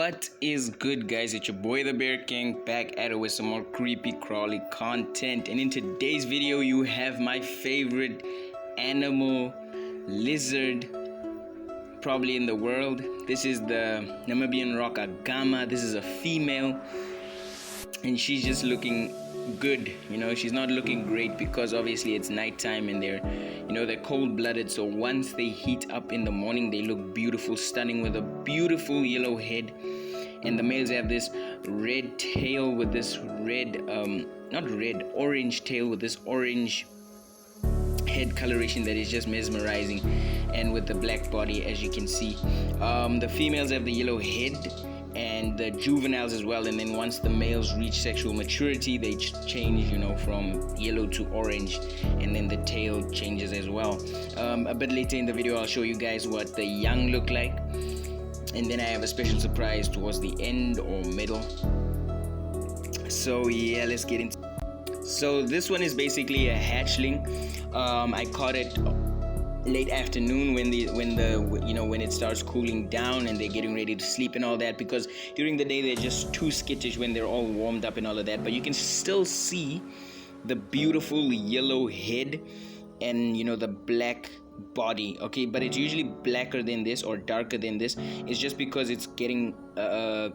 What is good, guys? It's your boy the Bear King back at it with some more creepy crawly content. And in today's video you have my favorite animal lizard probably in the world. This is the Namibian Rock agama. This is a female and she's just looking good. She's not looking great because obviously it's nighttime and they're cold-blooded, so once they heat up in the morning they look beautiful, stunning, with a beautiful yellow head. And the males have this red tail with this orange tail with this orange head coloration that is just mesmerizing, and with the black body, as you can see. The females have the yellow head and the juveniles as well, and then once the males reach sexual maturity they change from yellow to orange, and then the tail changes as well. A bit later in the video I'll show you guys what the young look like, and then I have a special surprise towards the end or middle. So yeah, let's get into it. So this one is basically a hatchling. I caught it late afternoon when it starts cooling down and they're getting ready to sleep and all that, because during the day they're just too skittish when they're all warmed up and all of that. But you can still see the beautiful yellow head and the black body. Okay, but it's usually blacker than this or darker than this. It's just because it's getting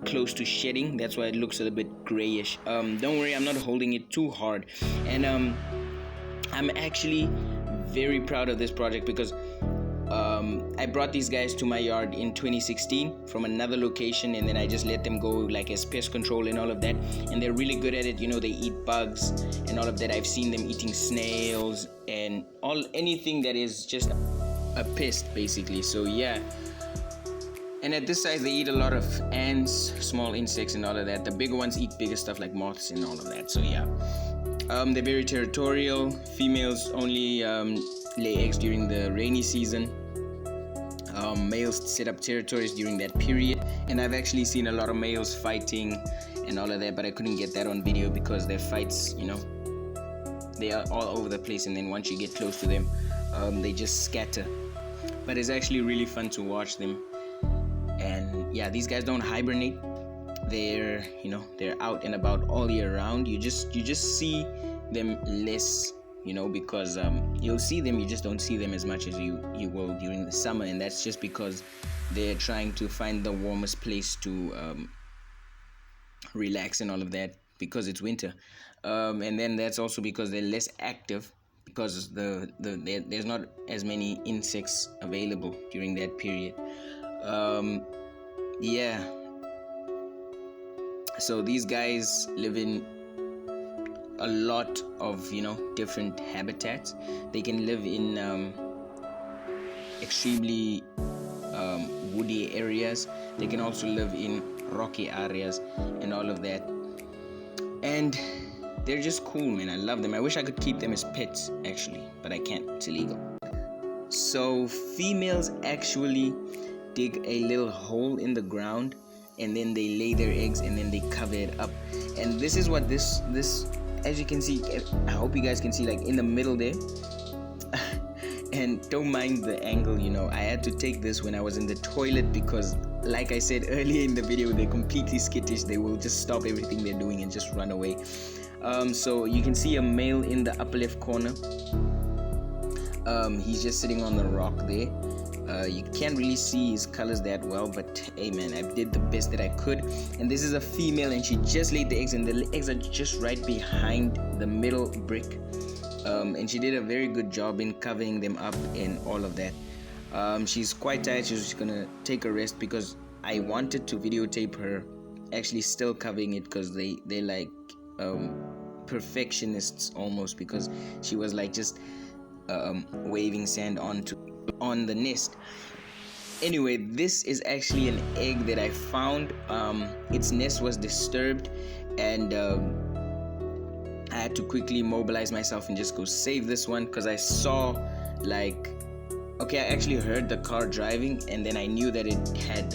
close to shedding, that's why it looks a little bit grayish. Don't worry, I'm not holding it too hard. And I'm actually very proud of this project because I brought these guys to my yard in 2016 from another location, and then I just let them go like as pest control and all of that, and they're really good at it. They eat bugs and all of that. I've seen them eating snails and anything that is just a pest basically. So yeah, and at this size they eat a lot of ants, small insects and all of that. The bigger ones eat bigger stuff like moths and all of that. So yeah, they're very territorial. Females only lay eggs during the rainy season. Males set up territories during that period, and I've actually seen a lot of males fighting and all of that, but I couldn't get that on video because their fights, they are all over the place, and then once you get close to them, they just scatter. But it's actually really fun to watch them. And yeah, these guys don't hibernate. They're out and about all year round. You just see them less, because you'll see them, you just don't see them as much as you will during the summer, and that's just because they're trying to find the warmest place to relax and all of that, because it's winter. And then that's also because they're less active, because there's not as many insects available during that period. Yeah, so these guys live in a lot of different habitats. They can live in extremely woody areas. They can also live in rocky areas and all of that, and they're just cool, man. I love them. I wish I could keep them as pets actually, but I can't. It's illegal. So females actually dig a little hole in the ground, and then they lay their eggs, and then they cover it up. And this is what this as you can see, I hope you guys can see, like in the middle there. And don't mind the angle, I had to take this when I was in the toilet because, like I said earlier in the video, they're completely skittish. They will just stop everything they're doing and just run away. So you can see a male in the upper left corner. He's just sitting on the rock there. You can't really see his colors that well, but hey man, I did the best that I could. And this is a female, and she just laid the eggs, and the eggs are just right behind the middle brick. And she did a very good job in covering them up and all of that. She's quite tired. She's just gonna take a rest because I wanted to videotape her actually still covering it, because they're like perfectionists almost, because she was like just waving sand on the nest. Anyway, this is actually an egg that I found. Its nest was disturbed, and I had to quickly mobilize myself and just go save this one, because I saw I actually heard the car driving, and then I knew that it had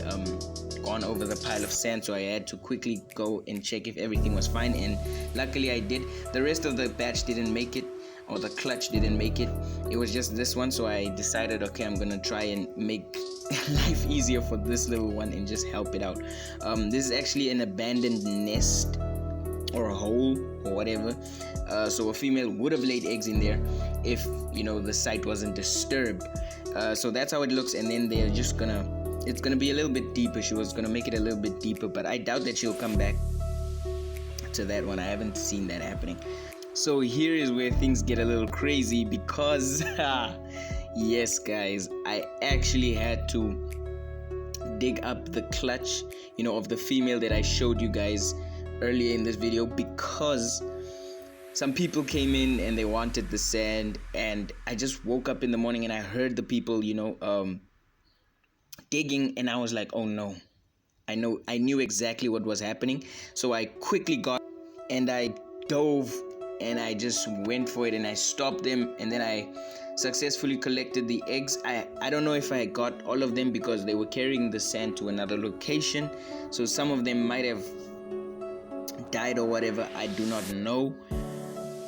gone over the pile of sand, so I had to quickly go and check if everything was fine, and luckily I did. The rest of the batch didn't make it. or the clutch didn't make it. It was just this one, so I decided, okay, I'm gonna try and make life easier for this little one and just help it out. This is actually an abandoned nest or a hole or whatever. So a female would have laid eggs in there if the site wasn't disturbed. So that's how it looks, and then they're just it's gonna be a little bit deeper. She was gonna make it a little bit deeper, but I doubt that she'll come back to that one. I haven't seen that happening. So here is where things get a little crazy, because yes guys, I actually had to dig up the clutch of the female that I showed you guys earlier in this video, because some people came in and they wanted the sand, and I just woke up in the morning and I heard the people digging, and I was like, oh no, I knew exactly what was happening. So I quickly got and I dove and I just went for it, and I stopped them, and then I successfully collected the eggs. I don't know if I got all of them because they were carrying the sand to another location, so some of them might have died or whatever. I do not know.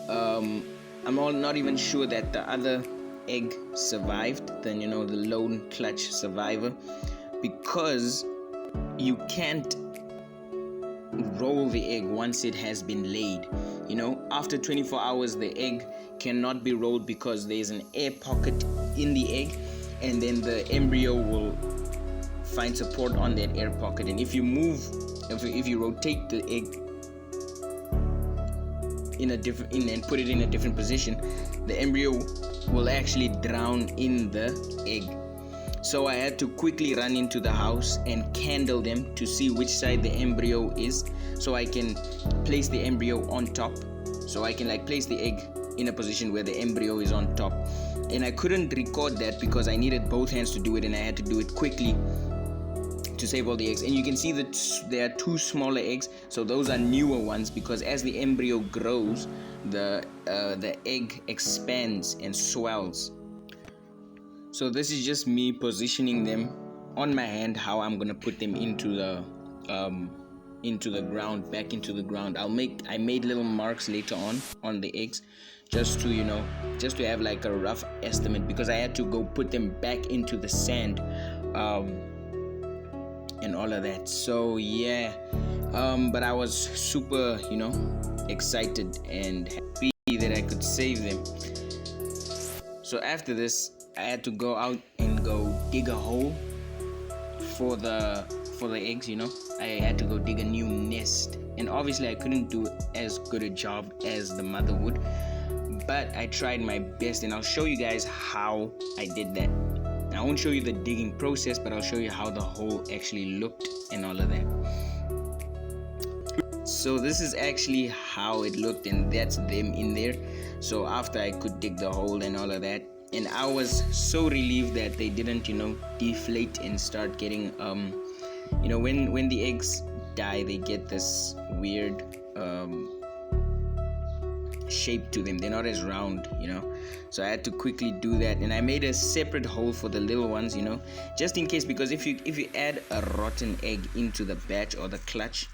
I'm not even sure that the other egg survived, then the lone clutch survivor, because you can't roll the egg once it has been laid. After 24 hours the egg cannot be rolled because there's an air pocket in the egg, and then the embryo will find support on that air pocket, and if you rotate the egg and put it in a different position, the embryo will actually drown in the egg. So I had to quickly run into the house and candle them to see which side the embryo is, so I can place the embryo on top. So I can place the egg in a position where the embryo is on top. And I couldn't record that because I needed both hands to do it, and I had to do it quickly to save all the eggs. And you can see that there are two smaller eggs, so those are newer ones, because as the embryo grows, the egg expands and swells. So this is just me positioning them on my hand, how I'm gonna put them into the ground, back into the ground. I made little marks later on the eggs, just to have like a rough estimate, because I had to go put them back into the sand and all of that. So yeah, but I was super excited and happy that I could save them. So after this, I had to go out and go dig a hole for the eggs. I had to go dig a new nest, and obviously I couldn't do as good a job as the mother would, but I tried my best, and I'll show you guys how I did that. I won't show you the digging process, but I'll show you how the hole actually looked and all of that. So this is actually how it looked, and that's them in there. So after I could dig the hole and all of that, and I was so relieved that they didn't deflate and start getting when the eggs die, they get this weird shape to them. They're not as round, so I had to quickly do that, and I made a separate hole for the little ones, just in case, because if you add a rotten egg into the batch or the clutch,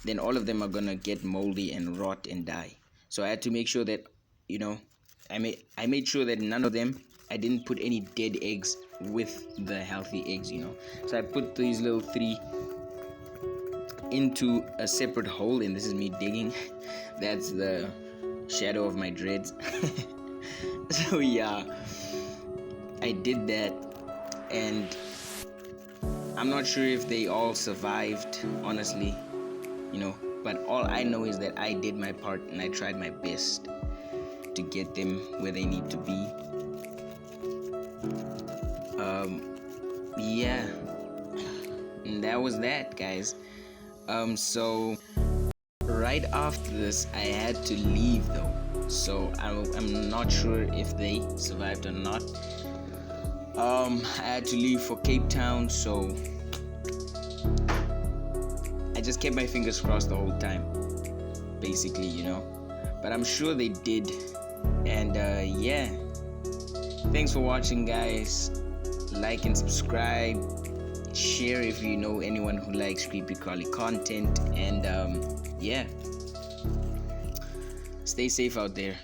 then all of them are gonna get moldy and rot and die. So I had to make sure that I made sure that none of them, I didn't put any dead eggs with the healthy eggs. So I put these little 3 into a separate hole, and this is me digging. That's the shadow of my dreads. So yeah, I did that, and I'm not sure if they all survived, honestly, but all I know is that I did my part and I tried my best to get them where they need to be. Yeah, and that was that, guys. So right after this, I had to leave though, so I'm not sure if they survived or not. I had to leave for Cape Town, so I just kept my fingers crossed the whole time, basically, but I'm sure they did. And yeah, thanks for watching, guys. Like and subscribe, share if you know anyone who likes creepy crawly content, and yeah, stay safe out there.